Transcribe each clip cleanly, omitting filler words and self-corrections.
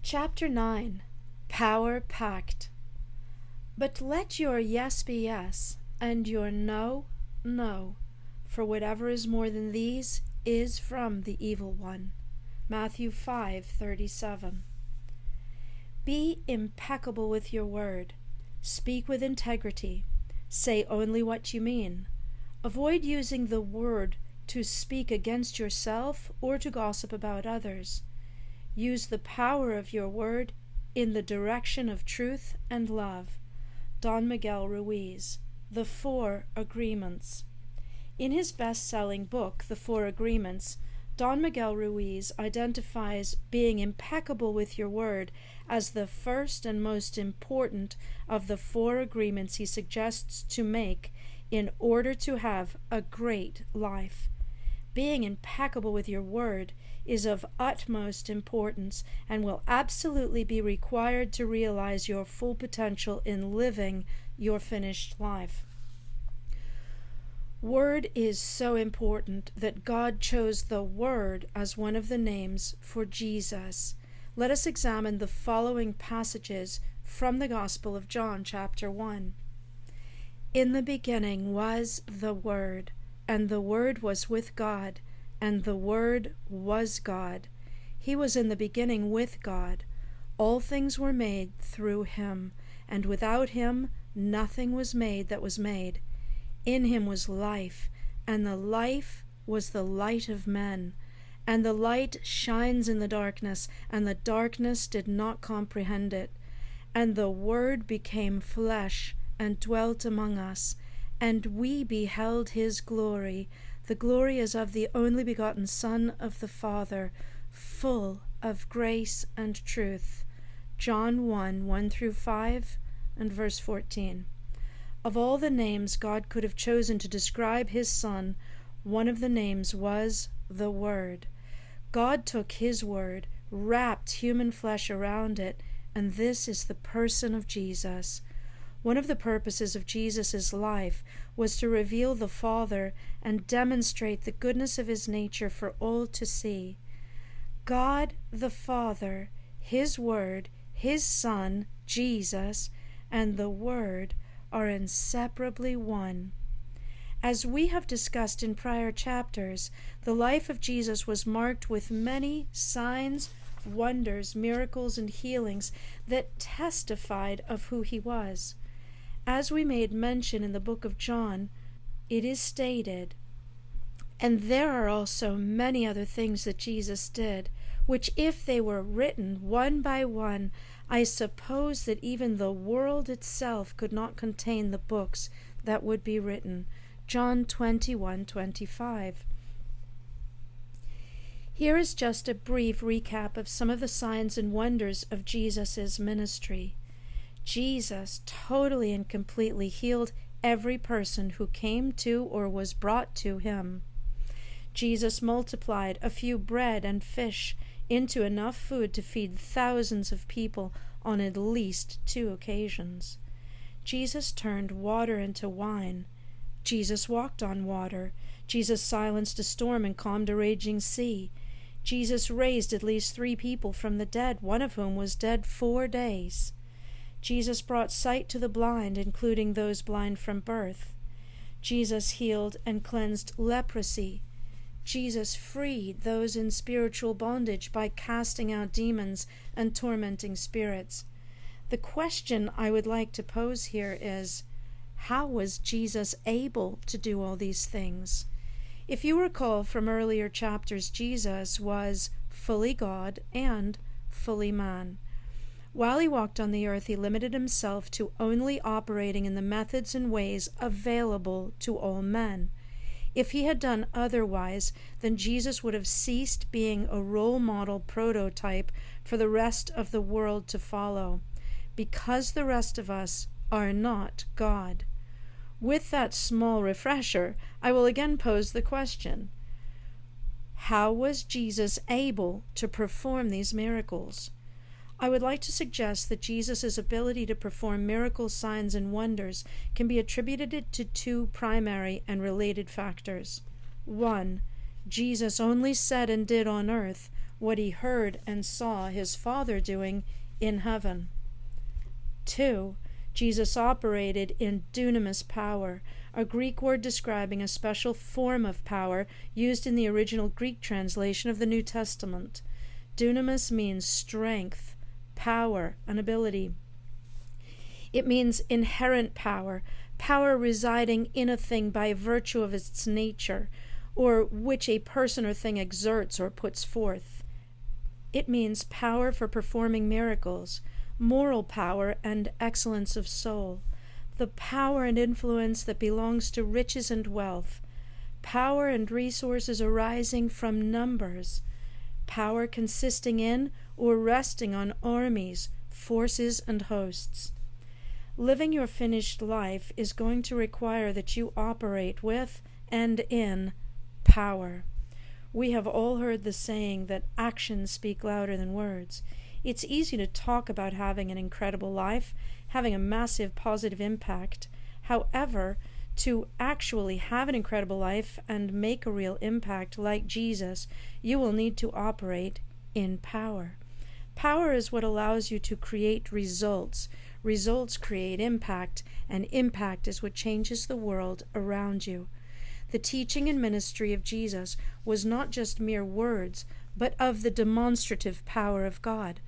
Chapter 9. Power Pact. But let your yes be yes, and your no, no, for whatever is more than these is from the evil one. Matthew 5:37. Be impeccable with your word. Speak with integrity. Say only what you mean. Avoid using the word to speak against yourself or to gossip about others. Use the power of your word in the direction of truth and love. Don Miguel Ruiz, The Four Agreements. In his best-selling book, The Four Agreements, Don Miguel Ruiz identifies being impeccable with your word as the first and most important of the four agreements he suggests to make in order to have a great life. Being impeccable with your word is of utmost importance and will absolutely be required to realize your full potential in living your finished life. Word is so important that God chose the Word as one of the names for Jesus. Let us examine the following passages from the Gospel of John, chapter 1. In the beginning was the Word, and the Word was with God, and the Word was God. He was in the beginning with God. All things were made through him, and without him nothing was made that was made. In him was life, and the life was the light of men. And the light shines in the darkness, and the darkness did not comprehend it. And the Word became flesh and dwelt among us, and we beheld his glory. The glory is of the only begotten Son of the Father, full of grace and truth. John 1:1-5, and verse 14. Of all the names God could have chosen to describe his Son, one of the names was the Word. God took his Word, wrapped human flesh around it, and this is the person of Jesus. One of the purposes of Jesus' life was to reveal the Father and demonstrate the goodness of his nature for all to see. God the Father, his Word, his Son, Jesus, and the Word are inseparably one. As we have discussed in prior chapters, the life of Jesus was marked with many signs, wonders, miracles, and healings that testified of who he was. As we made mention in the book of John, it is stated, and there are also many other things that Jesus did, which if they were written one by one, I suppose that even the world itself could not contain the books that would be written. John 21:25. Here is just a brief recap of some of the signs and wonders of Jesus' ministry. Jesus totally and completely healed every person who came to or was brought to him. Jesus multiplied a few bread and fish into enough food to feed thousands of people on at least 2 occasions. Jesus turned water into wine. Jesus walked on water. Jesus silenced a storm and calmed a raging sea. Jesus raised at least 3 people from the dead, one of whom was dead 4 days. Jesus brought sight to the blind, including those blind from birth. Jesus healed and cleansed leprosy. Jesus freed those in spiritual bondage by casting out demons and tormenting spirits. The question I would like to pose here is, how was Jesus able to do all these things? If you recall from earlier chapters, Jesus was fully God and fully man. While he walked on the earth, he limited himself to only operating in the methods and ways available to all men. If he had done otherwise, then Jesus would have ceased being a role model prototype for the rest of the world to follow, because the rest of us are not God. With that small refresher, I will again pose the question, how was Jesus able to perform these miracles? I would like to suggest that Jesus' ability to perform miracle signs and wonders can be attributed to 2 primary and related factors. 1. Jesus only said and did on earth what he heard and saw his Father doing in heaven. 2. Jesus operated in dunamis power, a Greek word describing a special form of power used in the original Greek translation of the New Testament. Dunamis means strength, power, and ability. It means inherent power, power residing in a thing by virtue of its nature, or which a person or thing exerts or puts forth. It means power for performing miracles, moral power, and excellence of soul, the power and influence that belongs to riches and wealth, power and resources arising from numbers, power consisting in or resting on armies, forces, and hosts. Living your finished life is going to require that you operate with and in power. We have all heard the saying that actions speak louder than words. It's easy to talk about having an incredible life, having a massive positive impact. However, to actually have an incredible life and make a real impact like Jesus, you will need to operate in power. Power is what allows you to create results. Results create impact, and impact is what changes the world around you. The teaching and ministry of Jesus was not just mere words, but of the demonstrative power of God.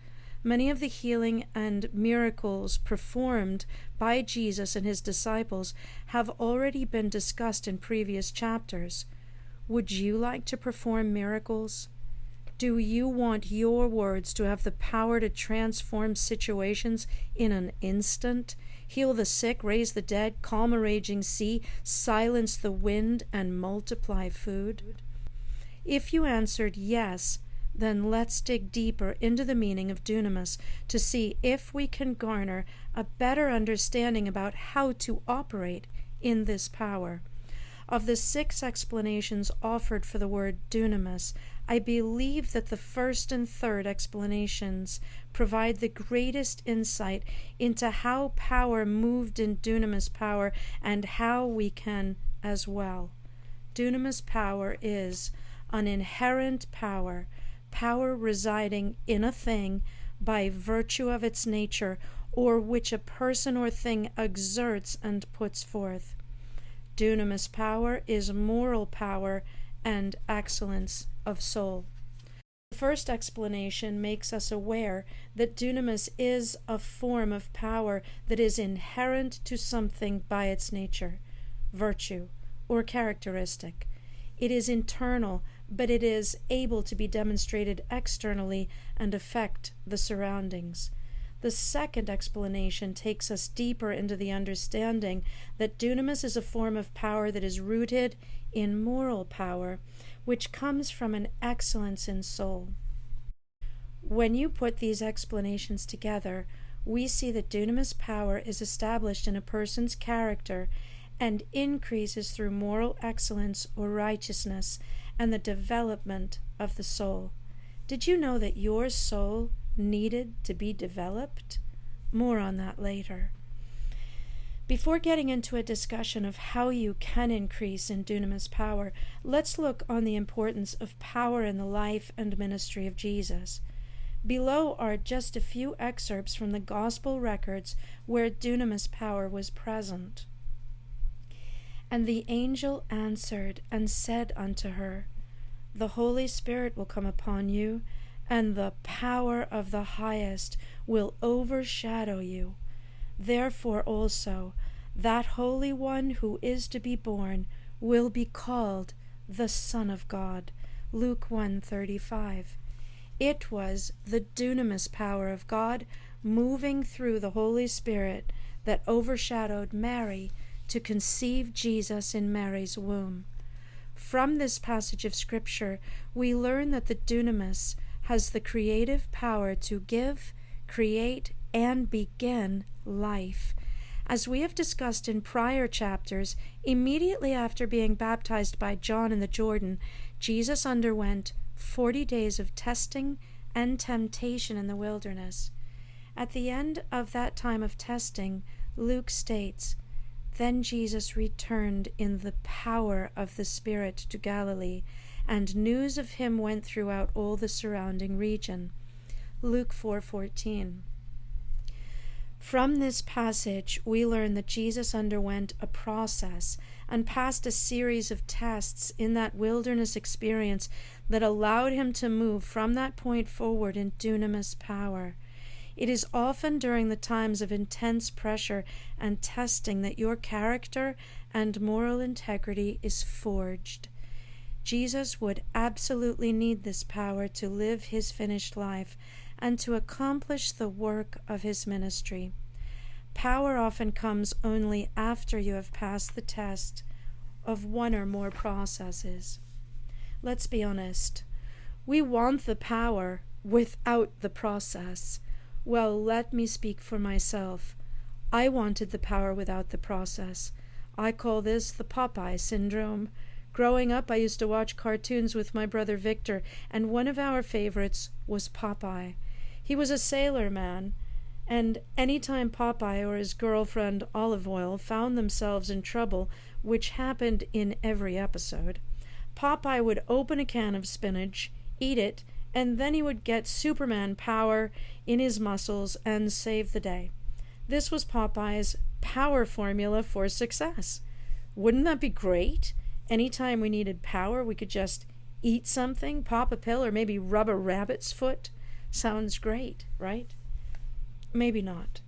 Many of the healing and miracles performed by Jesus and his disciples have already been discussed in previous chapters. Would you like to perform miracles? Do you want your words to have the power to transform situations in an instant? Heal the sick, raise the dead, calm a raging sea, silence the wind, and multiply food? If you answered yes, then let's dig deeper into the meaning of dunamis to see if we can garner a better understanding about how to operate in this power. Of the 6 explanations offered for the word dunamis, I believe that the first and third explanations provide the greatest insight into how power moved in dunamis power and how we can as well. Dunamis power is an inherent power, power residing in a thing by virtue of its nature, or which a person or thing exerts and puts forth. Dunamis power is moral power and excellence of soul. The first explanation makes us aware that dunamis is a form of power that is inherent to something by its nature, virtue, or characteristic. It is internal, but it is able to be demonstrated externally and affect the surroundings. The second explanation takes us deeper into the understanding that dunamis is a form of power that is rooted in moral power, which comes from an excellence in soul. When you put these explanations together, we see that dunamis power is established in a person's character and increases through moral excellence or righteousness and the development of the soul. Did you know that your soul needed to be developed? More on that later. Before getting into a discussion of how you can increase in dunamis power, let's look on the importance of power in the life and ministry of Jesus. Below are just a few excerpts from the gospel records where dunamis power was present. And the angel answered and said unto her, The Holy Spirit will come upon you, and the power of the Highest will overshadow you. Therefore also that Holy One who is to be born will be called the Son of God. Luke 1:35. It was the dunamis power of God moving through the Holy Spirit that overshadowed Mary to conceive Jesus in Mary's womb. From this passage of Scripture, we learn that the dunamis has the creative power to give, create, and begin life. As we have discussed in prior chapters, immediately after being baptized by John in the Jordan, Jesus underwent 40 days of testing and temptation in the wilderness. At the end of that time of testing, Luke states, Then Jesus returned in the power of the Spirit to Galilee, and news of him went throughout all the surrounding region. Luke 4:14. From this passage, we learn that Jesus underwent a process and passed a series of tests in that wilderness experience that allowed him to move from that point forward in dunamis power. It is often during the times of intense pressure and testing that your character and moral integrity is forged. Jesus would absolutely need this power to live his finished life and to accomplish the work of his ministry. Power often comes only after you have passed the test of one or more processes. Let's be honest. We want the power without the process. Well, let me speak for myself. I wanted the power without the process. I call this the Popeye syndrome. Growing up, I used to watch cartoons with my brother Victor, and one of our favorites was Popeye. He was a sailor man, and any time Popeye or his girlfriend Olive Oyl found themselves in trouble, which happened in every episode, Popeye would open a can of spinach, eat it, and then he would get Superman power in his muscles and save the day. This was Popeye's power formula for success. Wouldn't that be great? Anytime we needed power, we could just eat something, pop a pill, or maybe rub a rabbit's foot. Sounds great, right? Maybe not.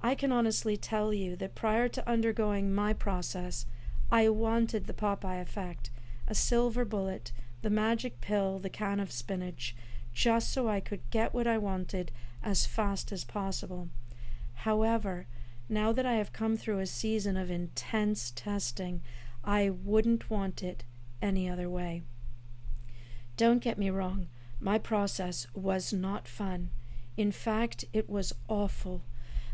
I can honestly tell you that prior to undergoing my process, I wanted the Popeye effect, a silver bullet, the magic pill, the can of spinach, just so I could get what I wanted as fast as possible. However, now that I have come through a season of intense testing, I wouldn't want it any other way. Don't get me wrong, my process was not fun. In fact, it was awful.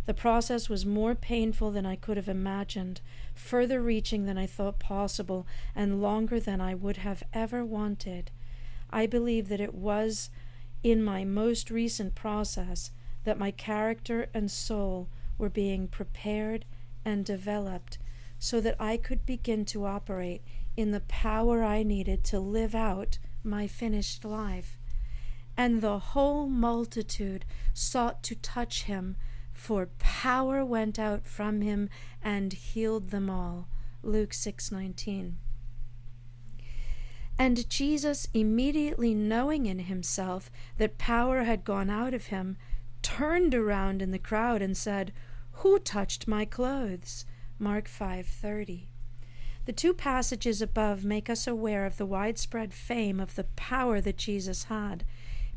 The process was more painful than I could have imagined, further reaching than I thought possible, and longer than I would have ever wanted. I believe that it was in my most recent process that my character and soul were being prepared and developed so that I could begin to operate in the power I needed to live out my finished life. And the whole multitude sought to touch him, for power went out from him and healed them all. Luke 6:19. And Jesus, immediately knowing in himself that power had gone out of him, turned around in the crowd and said, "Who touched my clothes?" Mark 5:30. The two passages above make us aware of the widespread fame of the power that Jesus had.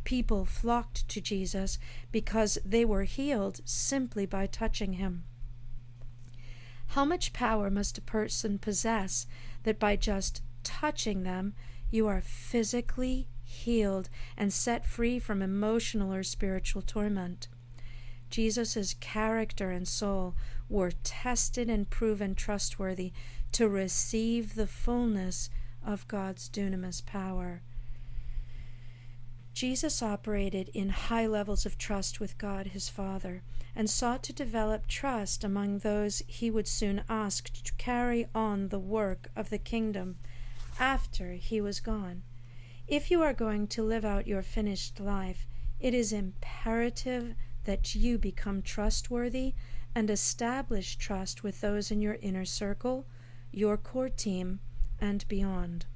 People flocked to Jesus because they were healed simply by touching him. How much power must a person possess that by just touching them, you are physically healed and set free from emotional or spiritual torment? Jesus' character and soul were tested and proven trustworthy to receive the fullness of God's dunamis power. Jesus operated in high levels of trust with God his Father and sought to develop trust among those he would soon ask to carry on the work of the kingdom after he was gone. If you are going to live out your finished life, it is imperative that you become trustworthy and establish trust with those in your inner circle, your core team, and beyond.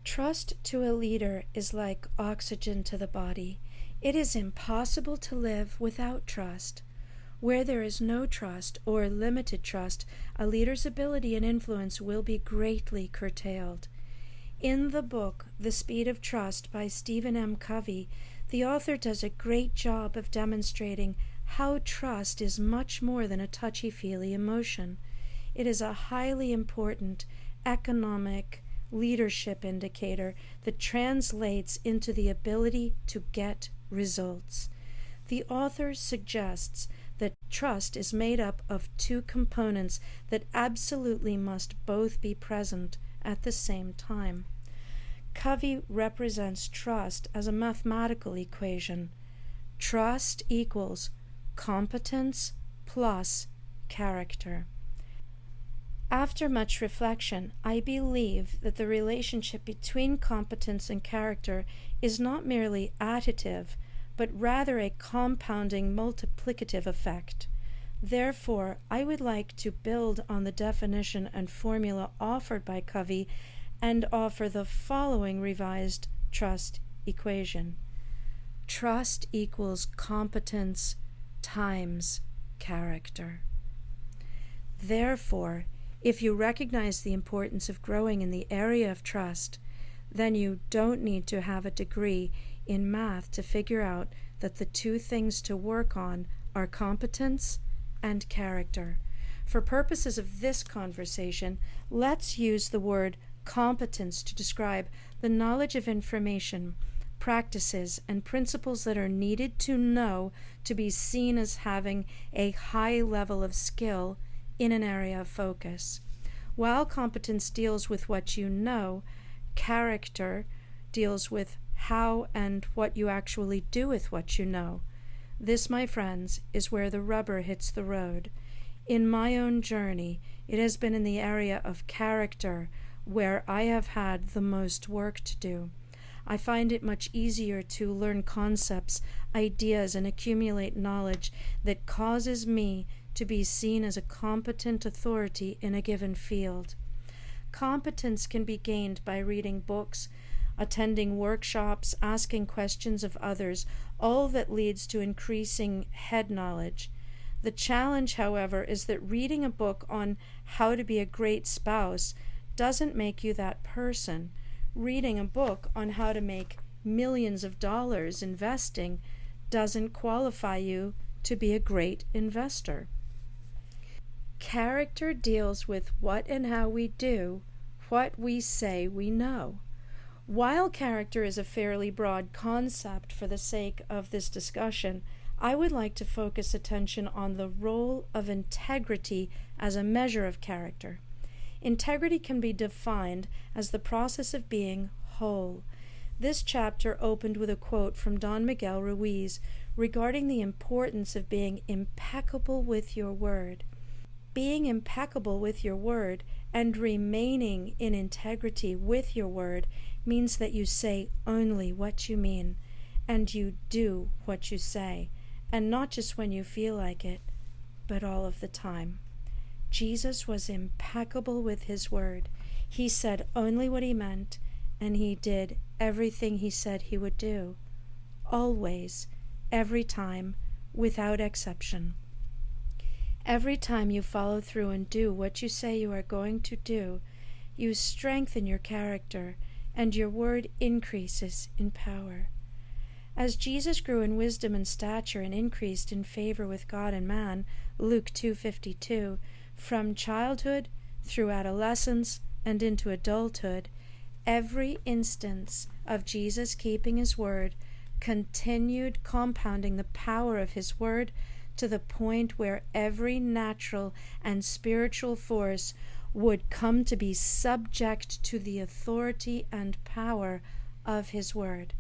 Trust to a leader is like oxygen to the body. It is impossible to live without trust. Where there is no trust or limited trust, a leader's ability and influence will be greatly curtailed. In the book, The Speed of Trust by Stephen M. Covey, the author does a great job of demonstrating how trust is much more than a touchy-feely emotion. It is a highly important economic leadership indicator that translates into the ability to get results. The author suggests that trust is made up of two components that absolutely must both be present at the same time. Covey represents trust as a mathematical equation. Trust equals competence plus character. After much reflection, I believe that the relationship between competence and character is not merely additive, but rather a compounding multiplicative effect. Therefore, I would like to build on the definition and formula offered by Covey and offer the following revised trust equation. Trust equals competence times character. Therefore, if you recognize the importance of growing in the area of trust, then you don't need to have a degree in math to figure out that the two things to work on are competence and character. For purposes of this conversation, let's use the word competence to describe the knowledge of information, practices, and principles that are needed to know to be seen as having a high level of skill in an area of focus. While competence deals with what you know, character deals with how and what you actually do with what you know. This, my friends, is where the rubber hits the road. In my own journey, it has been in the area of character where I have had the most work to do. I find it much easier to learn concepts, ideas, and accumulate knowledge that causes me to be seen as a competent authority in a given field. Competence can be gained by reading books, attending workshops, asking questions of others, all that leads to increasing head knowledge. The challenge, however, is that reading a book on how to be a great spouse doesn't make you that person. Reading a book on how to make millions of dollars investing doesn't qualify you to be a great investor. Character deals with what and how we do what we say we know. While character is a fairly broad concept for the sake of this discussion, I would like to focus attention on the role of integrity as a measure of character. Integrity can be defined as the process of being whole. This chapter opened with a quote from Don Miguel Ruiz regarding the importance of being impeccable with your word. Being impeccable with your word and remaining in integrity with your word means that you say only what you mean and you do what you say, and not just when you feel like it, but all of the time. Jesus was impeccable with his word. He said only what he meant, and he did everything he said he would do. Always, every time, without exception. Every time you follow through and do what you say you are going to do, you strengthen your character, and your word increases in power. As Jesus grew in wisdom and stature and increased in favor with God and man, Luke 2:52, from childhood through adolescence and into adulthood, every instance of Jesus keeping his word continued compounding the power of his word to the point where every natural and spiritual force would come to be subject to the authority and power of his word.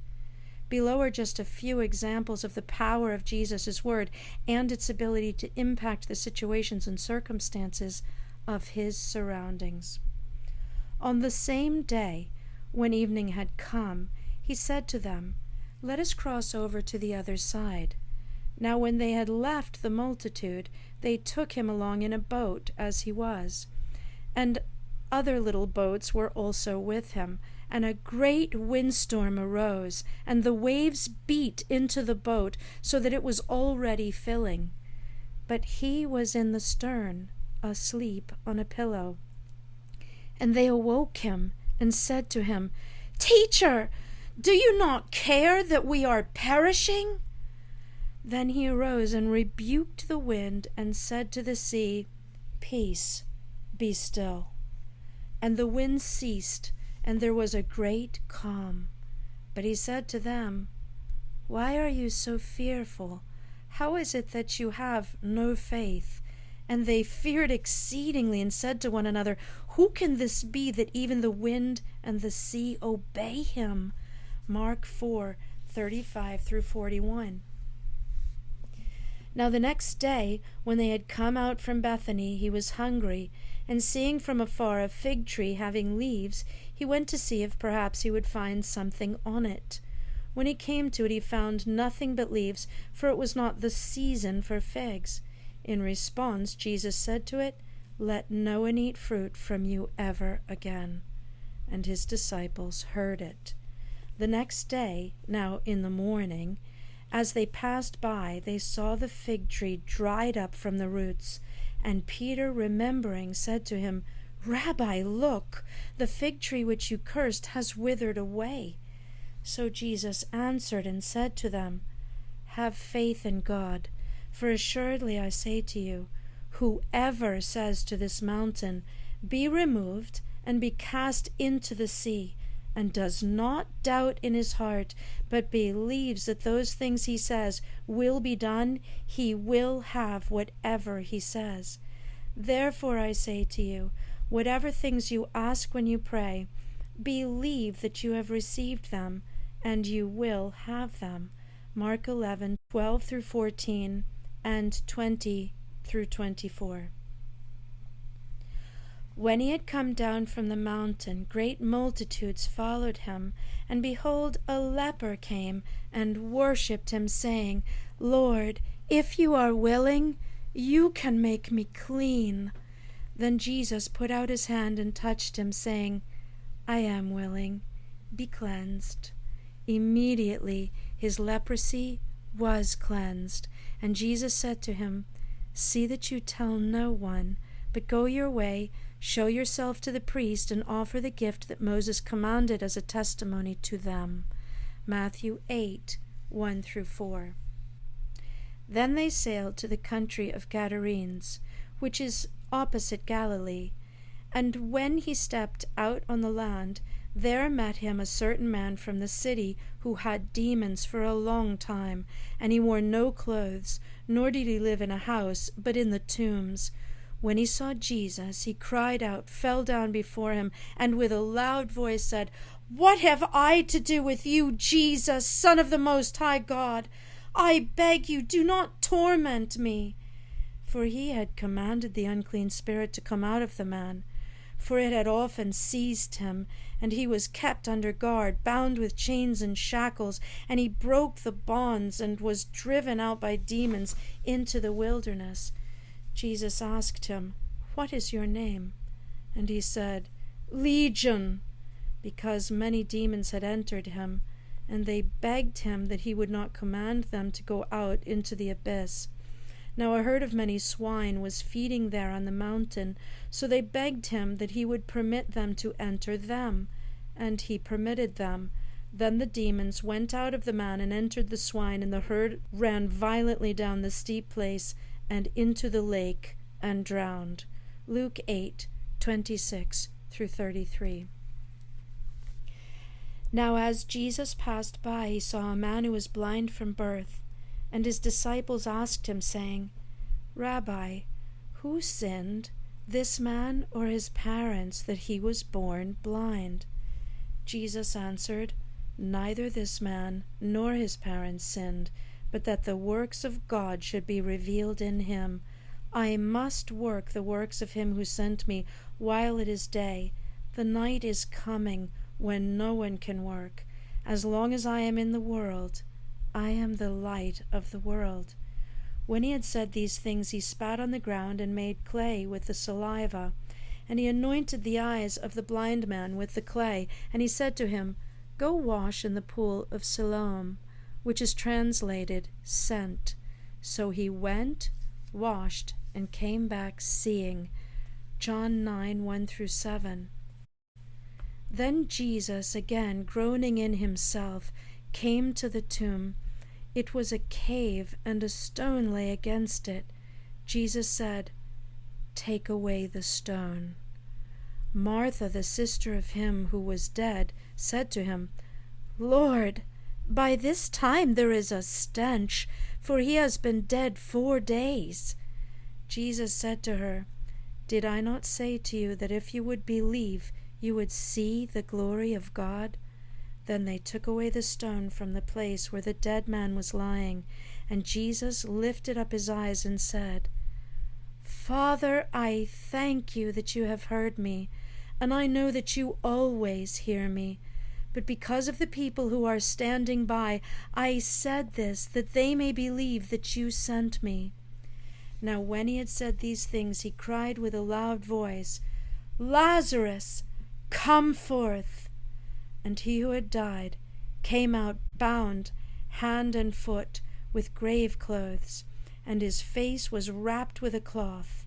Below are just a few examples of the power of Jesus' word and its ability to impact the situations and circumstances of his surroundings. On the same day, when evening had come, he said to them, "Let us cross over to the other side." Now when they had left the multitude, they took him along in a boat as he was. And other little boats were also with him, and a great windstorm arose, and the waves beat into the boat so that it was already filling. But he was in the stern, asleep on a pillow. And they awoke him and said to him, "Teacher, do you not care that we are perishing?" Then he arose and rebuked the wind and said to the sea, "Peace, be still." And the wind ceased, and there was a great calm. But he said to them, "Why are you so fearful? How is it that you have no faith?" And they feared exceedingly and said to one another, "Who can this be that even the wind and the sea obey him?" Mark 4:35 through 41. Now the next day, when they had come out from Bethany, he was hungry, and seeing from afar a fig tree having leaves, he went to see if perhaps he would find something on it. When he came to it, he found nothing but leaves, for it was not the season for figs. In response, Jesus said to it, "Let no one eat fruit from you ever again." And his disciples heard it. The next day, now in the morning, as they passed by, they saw the fig tree dried up from the roots. And Peter, remembering, said to him, "Rabbi, look, the fig tree which you cursed has withered away." So Jesus answered and said to them, "Have faith in God, for assuredly I say to you, whoever says to this mountain, 'Be removed and be cast into the sea,' and does not doubt in his heart, but believes that those things he says will be done, he will have whatever he says. Therefore I say to you, whatever things you ask when you pray, believe that you have received them, and you will have them." Mark 11:12-14 and 20-24. When he had come down from the mountain, great multitudes followed him, and behold, a leper came and worshipped him, saying, "Lord, if you are willing, you can make me clean." Then Jesus put out his hand and touched him, saying, "I am willing, be cleansed." Immediately his leprosy was cleansed, and Jesus said to him, "See that you tell no one, but go your way, show yourself to the priest, and offer the gift that Moses commanded as a testimony to them." Matthew 8:1-4. Then they sailed to the country of Gadarenes, which is opposite Galilee. And when he stepped out on the land, there met him a certain man from the city who had demons for a long time, and he wore no clothes, nor did he live in a house, but in the tombs. When he saw Jesus, he cried out, fell down before him, and with a loud voice said, "What have I to do with you, Jesus, Son of the Most High God? I beg you, do not torment me." For he had commanded the unclean spirit to come out of the man. For it had often seized him, and he was kept under guard, bound with chains and shackles, and he broke the bonds and was driven out by demons into the wilderness. Jesus asked him, "What is your name?" And he said, "Legion," because many demons had entered him, and they begged him that he would not command them to go out into the abyss. Now a herd of many swine was feeding there on the mountain, so they begged him that he would permit them to enter them, and he permitted them. Then the demons went out of the man and entered the swine, and the herd ran violently down the steep place and into the lake and drowned. Luke 8:26-33. Now as Jesus passed by, he saw a man who was blind from birth, and his disciples asked him, saying, "Rabbi, who sinned, this man or his parents, that he was born blind?" Jesus answered, "Neither this man nor his parents sinned, but that the works of God should be revealed in him. I must work the works of him who sent me while it is day. The night is coming when no one can work. As long as I am in the world, I am the light of the world." When he had said these things, he spat on the ground and made clay with the saliva. And he anointed the eyes of the blind man with the clay, and he said to him, "Go wash in the pool of Siloam," which is translated sent. So he went, washed, and came back seeing. John 9:1-7. Then Jesus, again groaning in himself, came to the tomb. It was a cave, and a stone lay against it. Jesus said, "Take away the stone." Martha, the sister of him who was dead, said to him, "Lord, by this time there is a stench, for he has been dead 4 days." Jesus said to her, "Did I not say to you that if you would believe, you would see the glory of God?" Then they took away the stone from the place where the dead man was lying, And Jesus lifted up his eyes and said, Father, I thank you that you have heard me, and I know that you always hear me. But because of the people who are standing by, I said this, that they may believe that you sent me. Now when he had said these things, he cried with a loud voice, Lazarus, come forth! And he who had died came out bound hand and foot with grave clothes, and his face was wrapped with a cloth.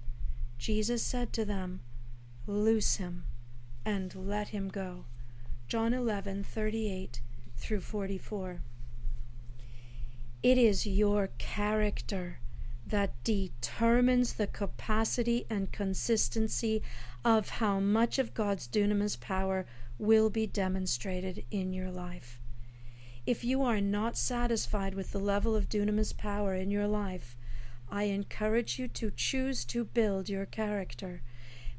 Jesus said to them, Loose him, and let him go. John 11:38 through 44. It is your character that determines the capacity and consistency of how much of God's dunamis power will be demonstrated in your life. If you are not satisfied with the level of dunamis power in your life, I encourage you to choose to build your character.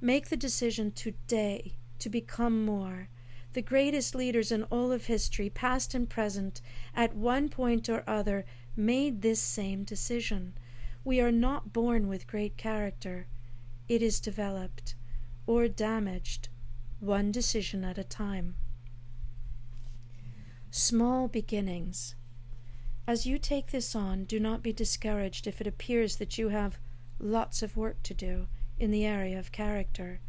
Make the decision today to become more. The greatest leaders in all of history, past and present, at one point or other, made this same decision. We are not born with great character. It is developed or damaged, one decision at a time. Small beginnings. As you take this on, do not be discouraged if it appears that you have lots of work to do in the area of character.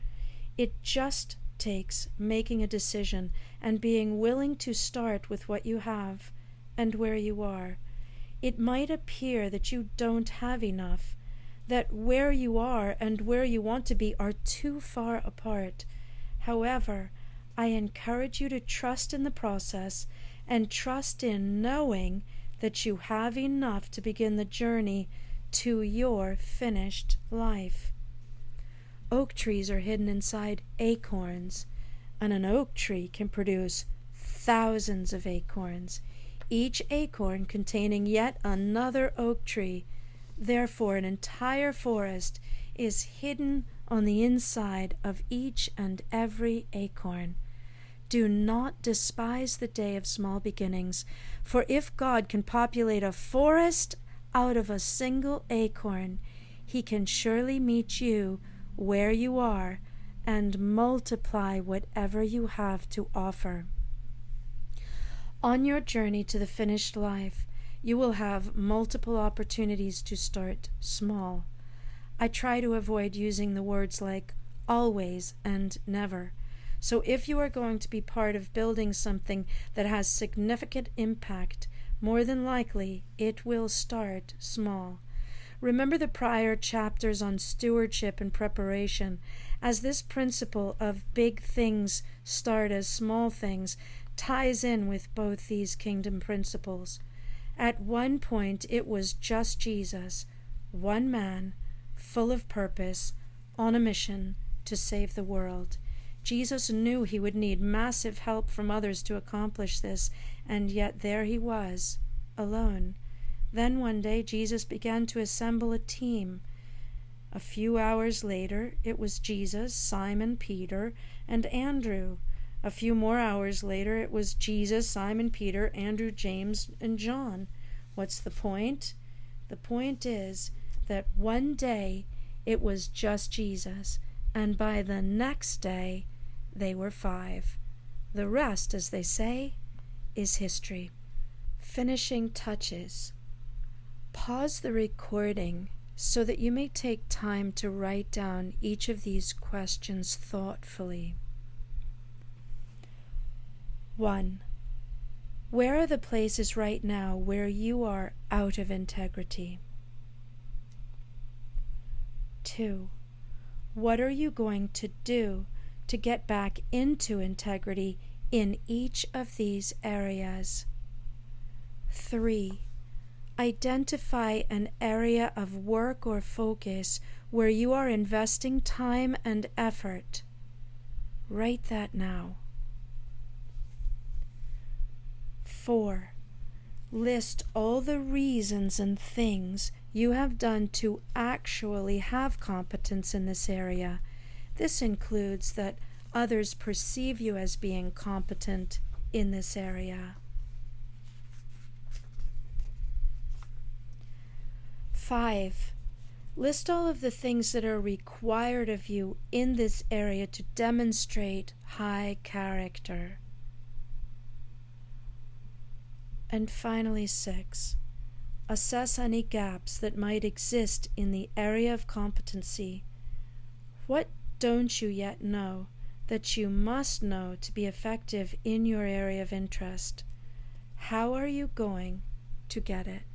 It just takes making a decision and being willing to start with what you have and where you are. It might appear that you don't have enough, that where you are and where you want to be are too far apart. However, I encourage you to trust in the process and trust in knowing that you have enough to begin the journey to your finished life. Oak trees are hidden inside acorns, and an oak tree can produce thousands of acorns, each acorn containing yet another oak tree. Therefore, an entire forest is hidden on the inside of each and every acorn. Do not despise the day of small beginnings, for if God can populate a forest out of a single acorn, he can surely meet you where you are and multiply whatever you have to offer. On your journey to the finished life, you will have multiple opportunities to start small. I try to avoid using the words like always and never. So if you are going to be part of building something that has significant impact, more than likely it will start small. Remember the prior chapters on stewardship and preparation, as this principle of big things start as small things ties in with both these kingdom principles. At one point it was just Jesus, one man, full of purpose, on a mission to save the world. Jesus knew he would need massive help from others to accomplish this, and yet there he was, alone. Then one day Jesus began to assemble a team. A few hours later it was Jesus, Simon, Peter, and Andrew. A few more hours later it was Jesus, Simon, Peter, Andrew, James, and John. What's the point? The point is that one day it was just Jesus, and by the next day they were 5. The rest, as they say, is history. Finishing touches. Pause the recording so that you may take time to write down each of these questions thoughtfully. 1. Where are the places right now where you are out of integrity? 2. What are you going to do to get back into integrity in each of these areas? 3. Identify an area of work or focus where you are investing time and effort. Write that now. 4. List all the reasons and things you have done to actually have competence in this area. This includes that others perceive you as being competent in this area. 5. List all of the things that are required of you in this area to demonstrate high character. And finally, 6. Assess any gaps that might exist in the area of competency. What don't you yet know that you must know to be effective in your area of interest? How are you going to get it?